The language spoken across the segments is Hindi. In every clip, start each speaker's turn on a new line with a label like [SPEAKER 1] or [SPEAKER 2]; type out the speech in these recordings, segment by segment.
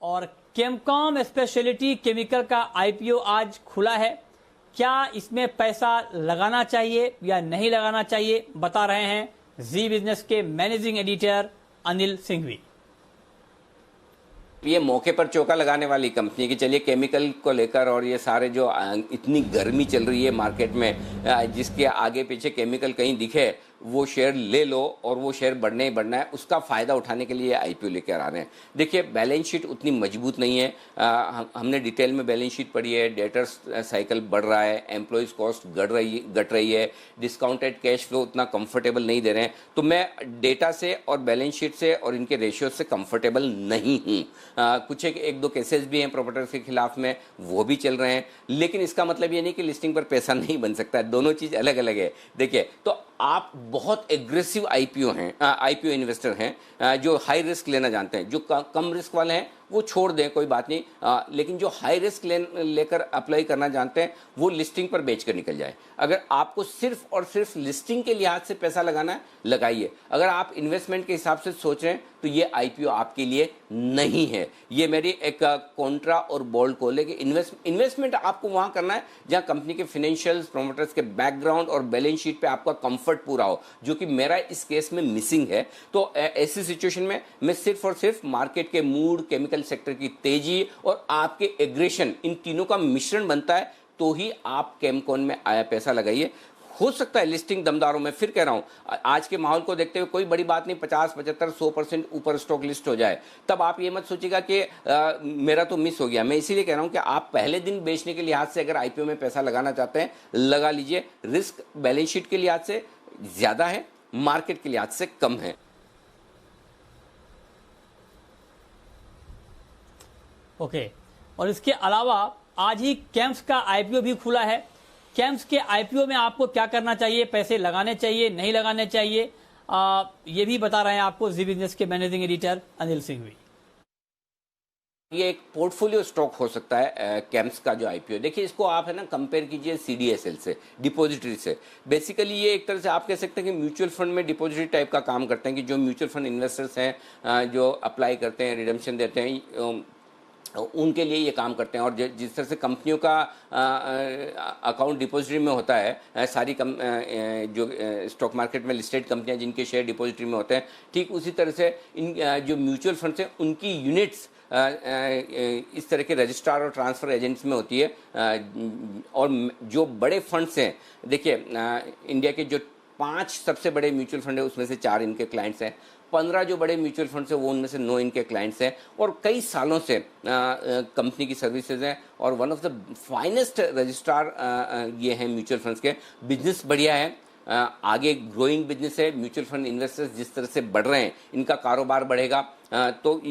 [SPEAKER 1] और केमकॉम स्पेशलिटी केमिकल का आईपीओ आज खुला है। क्या इसमें पैसा लगाना चाहिए या नहीं लगाना चाहिए, बता रहे हैं जी बिजनेस के मैनेजिंग एडिटर अनिल सिंघवी।
[SPEAKER 2] ये मौके पर चौका लगाने वाली कंपनी की, चलिए केमिकल को लेकर और ये सारे जो इतनी गर्मी चल रही है मार्केट में, जिसके आगे पीछे केमिकल कहीं दिखे वो शेयर ले लो और वो शेयर बढ़ने ही बढ़ना है, उसका फ़ायदा उठाने के लिए आईपीओ लेकर आ रहे हैं। देखिए बैलेंस शीट उतनी मजबूत नहीं है, हमने डिटेल में बैलेंस शीट पढ़ी है। डेटर्स साइकिल बढ़ रहा है, एम्प्लॉयज़ कॉस्ट घट रही है, डिस्काउंटेड कैश फ्लो उतना कंफर्टेबल नहीं दे रहे हैं। तो मैं डेटा से और बैलेंस शीट से और इनके रेशियो से कंफर्टेबल नहीं हूँ। कुछ एक दो केसेस भी हैं प्रॉपर्टर्स के खिलाफ में, वो भी चल रहे हैं, लेकिन इसका मतलब ये नहीं कि लिस्टिंग पर पैसा नहीं बन सकता है। दोनों चीज़ अलग अलग है। देखिए, तो आप बहुत एग्रेसिव आईपीओ इन्वेस्टर हैं, जो हाई रिस्क लेना जानते हैं। जो कम रिस्क वाले हैं वो छोड़ दें, कोई बात नहीं, लेकिन जो हाई रिस्क लेकर अप्लाई करना जानते हैं वो लिस्टिंग पर बेच कर निकल जाए। अगर आपको सिर्फ और सिर्फ लिस्टिंग के लिहाज से पैसा लगाना है, लगाइए। अगर आप इन्वेस्टमेंट के हिसाब से सोच रहे हैं तो ये आईपीओ आपके लिए नहीं है। ये मेरी एक कॉन्ट्रा और बोल्ड कॉल है कि इन्वेस्टमेंट आपको वहां करना है जहां कंपनी के फाइनेंशियल्स, प्रोमोटर्स के बैकग्राउंड और बैलेंस शीट पे आपका कंफर्ट पूरा हो, जो कि मेरा इस केस में मिसिंग है। तो ऐसी सिचुएशन में मैं सिर्फ और सिर्फ मार्केट के मूड, केमिकल सेक्टर की तेजी और आपके एग्रेशन, इन तीनों का मिश्रण बनता है तो ही आप केमकॉन में आया पैसा लगाइए। हो सकता है लिस्टिंग दमदारों में, फिर कह रहा हूं आज के माहौल को देखते हुए कोई बड़ी बात नहीं, 50, 75, 100% ऊपर स्टॉक लिस्ट हो जाए, तब आप ये मत सोचिएगा कि मेरा तो मिस हो गया। मैं इसीलिए कह रहा हूं कि आप पहले दिन बेचने के लिहाज से अगर आईपीओ में पैसा लगाना चाहते हैं, लगा लीजिए। रिस्क बैलेंस शीट के लिहाज से ज्यादा है, मार्केट के लिहाज से कम है।
[SPEAKER 1] ओके, और इसके अलावा आज ही कैम्स का आईपीओ भी खुला है। कैम्स के आईपीओ में आपको क्या करना चाहिए, पैसे लगाने चाहिए, नहीं लगाने चाहिए, ये भी बता रहे हैं आपको जी बिजनेस के मैनेजिंग एडिटर अनिल सिंघवी।
[SPEAKER 2] ये एक पोर्टफोलियो स्टॉक हो सकता है कैम्स का जो आईपीओ। देखिए, इसको आप है ना कंपेयर कीजिए सीडीएसएल से, डिपॉजिटरी से। बेसिकली ये एक तरह से आप कह सकते हैं कि म्यूचुअल फंड में डिपॉजिटरी टाइप का काम करते हैं, कि जो म्यूचुअल फंड इन्वेस्टर्स हैं, जो अप्लाई करते हैं, रिडम्पशन देते हैं, उनके लिए ये काम करते हैं। और जिस तरह से कंपनियों का अकाउंट डिपॉजिटरी में होता है, सारी जो स्टॉक मार्केट में लिस्टेड कंपनियां जिनके शेयर डिपॉजिटरी में होते हैं, ठीक उसी तरह से इन जो म्यूचुअल फंड्स हैं उनकी यूनिट्स इस तरह के रजिस्ट्रार और ट्रांसफ़र एजेंट्स में होती है। और जो बड़े फंड्स हैं, देखिए इंडिया के जो 5 सबसे बड़े म्यूचुअल फंड है उसमें से 4 इनके क्लाइंट्स हैं। 15 जो बड़े म्यूचुअल फंड्स हैं वो उनमें से 9 इनके क्लाइंट्स हैं, और कई सालों से कंपनी की सर्विसेज हैं, और one of the finest registrar ये हैं म्यूचुअल फंड्स के। बिजनेस बढ़िया है, आगे ग्रोइंग बिजनेस है। म्यूचुअल फंड इन्वेस्टर्स जिस तरह से बढ़ रहे हैं, इनका कारोबार बढ़ेगा, तो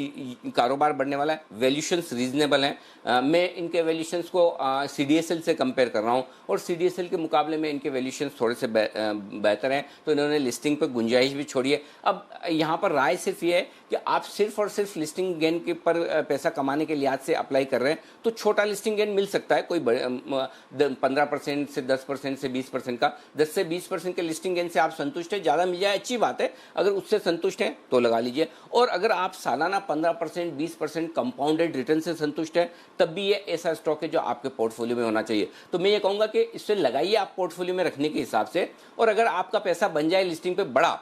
[SPEAKER 2] कारोबार बढ़ने वाला है। वैल्यूशंस रीजनेबल हैं। मैं इनके वैल्यूशंस को सीडीएसएल से कंपेयर कर रहा हूं, और सीडीएसएल के मुकाबले में इनके वैल्यूशंस थोड़े से बेहतर हैं, तो इन्होंने लिस्टिंग पर गुंजाइश भी छोड़ी है। अब यहाँ पर राय सिर्फ ये है कि आप सिर्फ और सिर्फ लिस्टिंग गेन के पर पैसा कमाने के लिहाज से अप्लाई कर रहे हैं तो छोटा लिस्टिंग गेन मिल सकता है, कोई 15% से 10% से 20% का। 10 से 20% के लिस्टिंग गेन से आप संतुष्ट हैं, ज़्यादा मिल जाए अच्छी बात है। अगर उससे संतुष्ट हैं तो लगा लीजिए, और अगर आप सालाना 15%, 20% कंपाउंडेड रिटर्न से संतुष्ट है, तब भी ये ऐसा स्टॉक है जो आपके पोर्टफोलियो में होना चाहिए। तो मैं ये कहूँगा कि इससे लगाइए आप पोर्टफोलियो में रखने के हिसाब से, और अगर आपका पैसा बन जाए लिस्टिंग पे बड़ा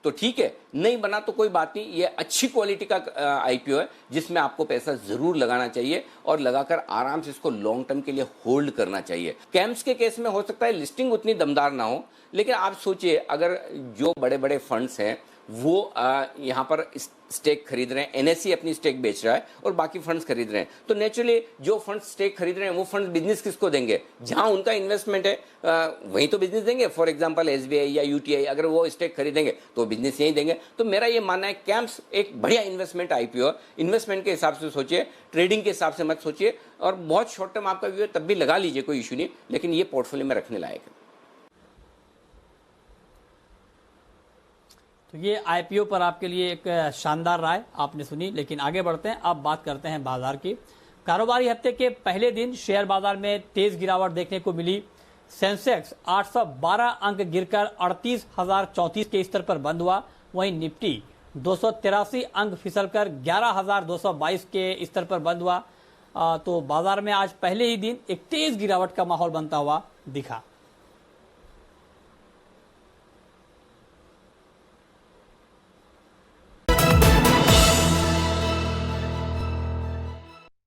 [SPEAKER 2] तो ठीक है, नहीं बना तो कोई बात नहीं। ये अच्छी क्वालिटी का आईपीओ है जिसमें आपको पैसा जरूर लगाना चाहिए, और लगाकर आराम से इसको लॉन्ग टर्म के लिए होल्ड करना चाहिए। कैम्स के केस में हो सकता है लिस्टिंग उतनी दमदार ना हो, लेकिन आप सोचिए अगर जो बड़े बड़े फंड्स हैं वो यहाँ पर स्टेक खरीद रहे हैं, एनएसई अपनी स्टेक बेच रहा है और बाकी फंड्स खरीद रहे हैं, तो नेचुरली जो फंड्स स्टेक खरीद रहे हैं वो फंड बिजनेस किसको देंगे? जहां उनका इन्वेस्टमेंट है वहीं तो बिजनेस देंगे। फॉर एग्जांपल एसबीआई या यूटीआई अगर वो स्टेक खरीदेंगे तो बिजनेस यहीं देंगे। तो मेरा ये मानना है कैम्स एक बढ़िया इन्वेस्टमेंट आईपीओ, इन्वेस्टमेंट के हिसाब से सोचिए, ट्रेडिंग के हिसाब से मत सोचिए, और बहुत शॉर्ट टर्म आपका व्यू है तब भी लगा लीजिए, कोई इशू नहीं, लेकिन ये पोर्टफोलियो में रखने लायक है।
[SPEAKER 1] तो ये आईपीओ पर आपके लिए एक शानदार राय आपने सुनी, लेकिन आगे बढ़ते हैं। अब बात करते हैं बाजार की। कारोबारी हफ्ते के पहले दिन शेयर बाजार में तेज गिरावट देखने को मिली। सेंसेक्स 812 अंक गिरकर 38,034 के स्तर पर बंद हुआ। वहीं निफ्टी 283 अंक फिसलकर 11,222 के स्तर पर बंद हुआ। तो बाजार में आज पहले ही दिन एक तेज गिरावट का माहौल बनता हुआ दिखा।